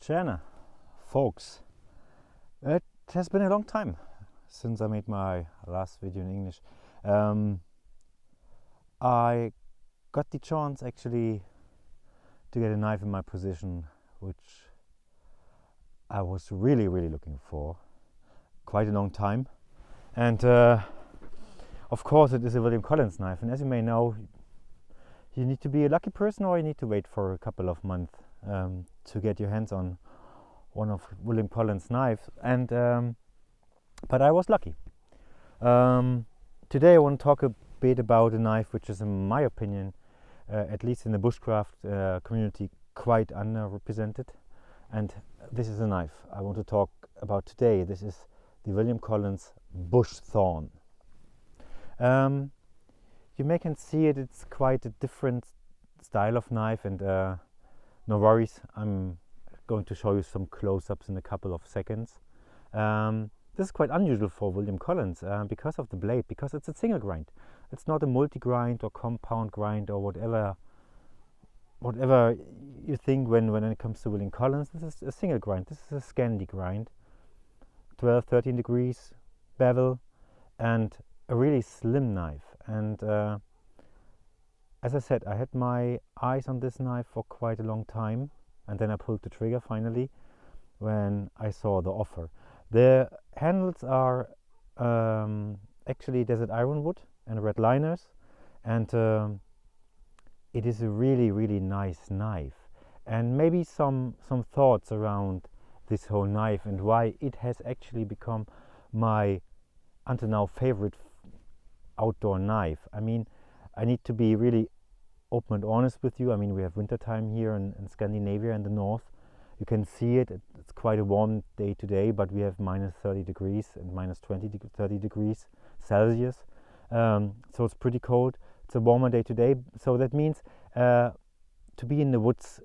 Tjena, folks. It has been a long time since I made my last video in English. I got the chance actually to get a knife in my possession, which I was really looking for quite a long time. And of course it is a William Collins knife, and as you may know, you need to be a lucky person or you need to wait for a couple of months to get your hands on one of William Collins' knives, and but I was lucky. Today I want to talk a bit about a knife which is, in my opinion, at least in the bushcraft community, quite underrepresented, and this is a knife I want to talk about today. This is the William Collins Bush Thorn. You may can see it, it's quite a different style of knife, and no worries, I'm going to show you some close-ups in a couple of seconds. This is quite unusual for William Collins because of the blade, because it's a single grind. It's not a multi-grind or compound grind or whatever you think when it comes to William Collins. This is a single grind. This is a Scandi grind, 12-13 degrees bevel, and a really slim knife. And as I said, I had my eyes on this knife for quite a long time, and then I pulled the trigger finally when I saw the offer. The handles are actually desert ironwood and red liners, and it is a really nice knife. And maybe some thoughts around this whole knife and why it has actually become my until now favorite outdoor knife. I mean, I need to be really open and honest with you. I mean, we have winter time here in Scandinavia in the north. You can see it. It's quite a warm day today, but we have minus 30 degrees and minus 30 degrees Celsius. So it's pretty cold. It's a warmer day today. So that means to be in the woods,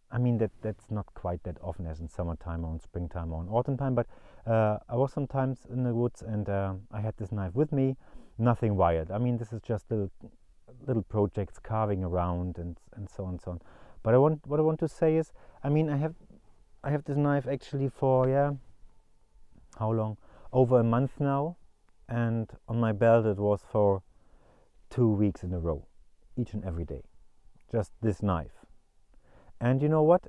I mean, that's not quite that often as in summertime or in springtime or in autumn time, but I was sometimes in the woods, and I had this knife with me. Nothing wild. I mean, this is just little projects, carving around and so on and so on. But what I want to say is, I mean, I have this knife actually for how long? Over a month now, and on my belt it was for 2 weeks in a row, each and every day, just this knife. And you know what?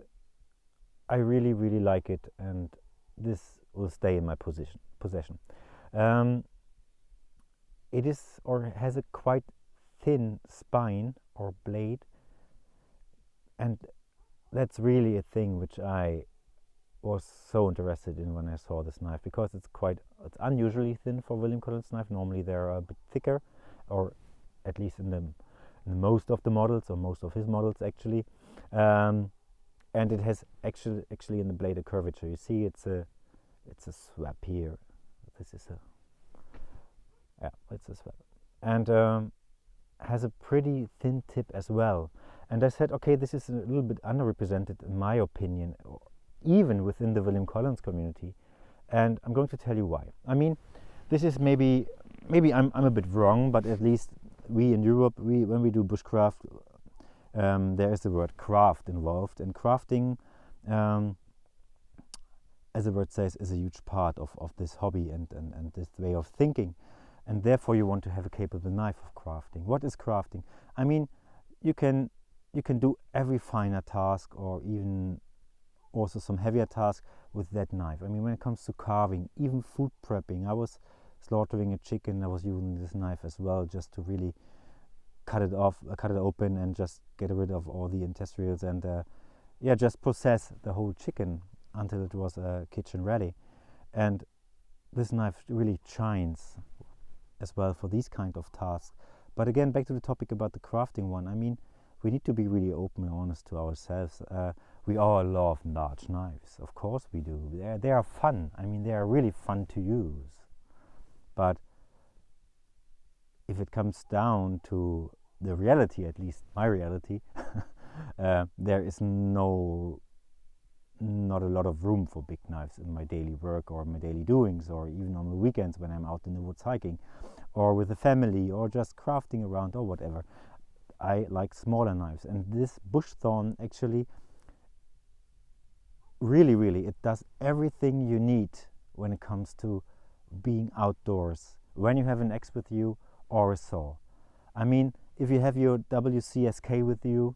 I really like it, and this will stay in my possession. It is, or has, a quite thin spine or blade, and that's really a thing which I was so interested in when I saw this knife, because it's unusually thin for William Collins knife. Normally they're a bit thicker, or at least in most of the models, or most of his models actually, and it has actually in the blade a curvature. You see, it's a swap here. This is it's a swap, and has a pretty thin tip as well. And I said, okay, this is a little bit underrepresented in my opinion, even within the William Collins community, and I'm going to tell you why. I mean, this is maybe I'm a bit wrong, but at least we in Europe, when we do bushcraft, there is the word craft involved, and crafting, as the word says, is a huge part of this hobby and this way of thinking. And therefore you want to have a capable knife of crafting. What is crafting? I mean, you can do every finer task, or even also some heavier task with that knife. I mean, when it comes to carving, even food prepping, I was slaughtering a chicken, I was using this knife as well, just to really cut it open and just get rid of all the intestines, and just process the whole chicken until it was kitchen ready. And this knife really shines as well for these kind of tasks. But again, back to the topic about the crafting one. I mean, we need to be really open and honest to ourselves. We all love large knives, of course we do. They are fun. I mean, they are really fun to use. But if it comes down to the reality, at least my reality, there is not a lot of room for big knives in my daily work or my daily doings, or even on the weekends when I'm out in the woods hiking, or with the family, or just crafting around, or whatever. I like smaller knives, and this bush thorn actually really, it does everything you need when it comes to being outdoors, when you have an axe with you or a saw. I mean, if you have your WCSK with you,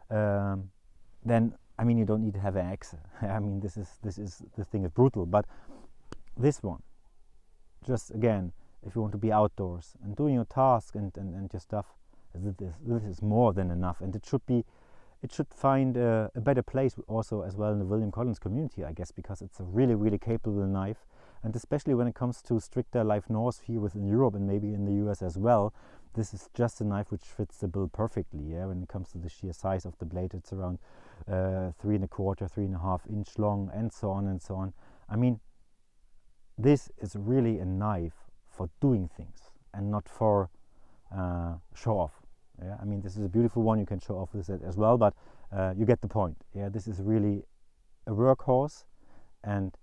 then I mean you don't need to have an axe. I mean this thing is brutal, but this one, just again, if you want to be outdoors and doing your task and your stuff, this is more than enough, and it should find a better place also as well in the William Collins community, I guess, because it's a really capable knife, and especially when it comes to stricter life north here within Europe and maybe in the US as well, this is just a knife which fits the bill perfectly. Yeah, when it comes to the sheer size of the blade, it's around 3¼ 3½ inch long, and so on and so on. I mean, this is really a knife for doing things and not for show off. Yeah, I mean, this is a beautiful one, you can show off with it as well, but you get the point. Yeah, this is really a workhorse, and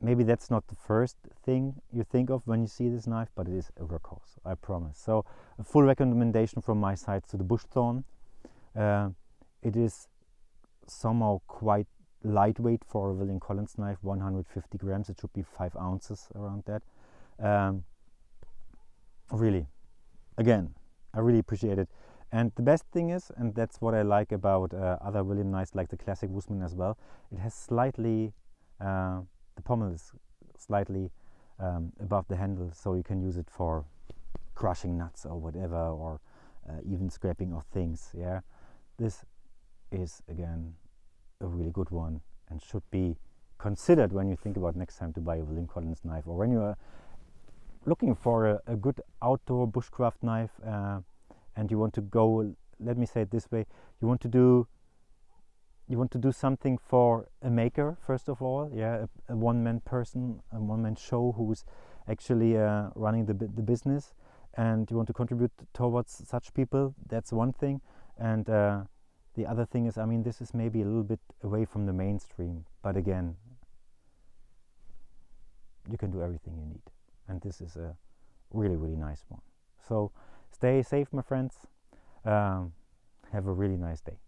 maybe that's not the first thing you think of when you see this knife, but it is a workhorse, I promise. So a full recommendation from my side to the bush thorn. It is somehow quite lightweight for a William Collins knife, 150 grams, it should be 5 ounces around that. Really, again, I really appreciate it. And the best thing is, and that's what I like about other William knives like the classic Woosman as well, it has slightly, the pommel is slightly above the handle, so you can use it for crushing nuts or whatever, or even scraping of things. Yeah, this is again a really good one and should be considered when you think about next time to buy a William Collins knife, or when you are looking for a good outdoor bushcraft knife and you want to go, let me say it this way, you want to do something for a maker first of all, yeah, a one-man person, a one-man show who's actually running the business, and you want to contribute towards such people. That's one thing, and the other thing is, I mean, this is maybe a little bit away from the mainstream, but again, you can do everything you need, and this is a really nice one. So stay safe, my friends. Have a really nice day.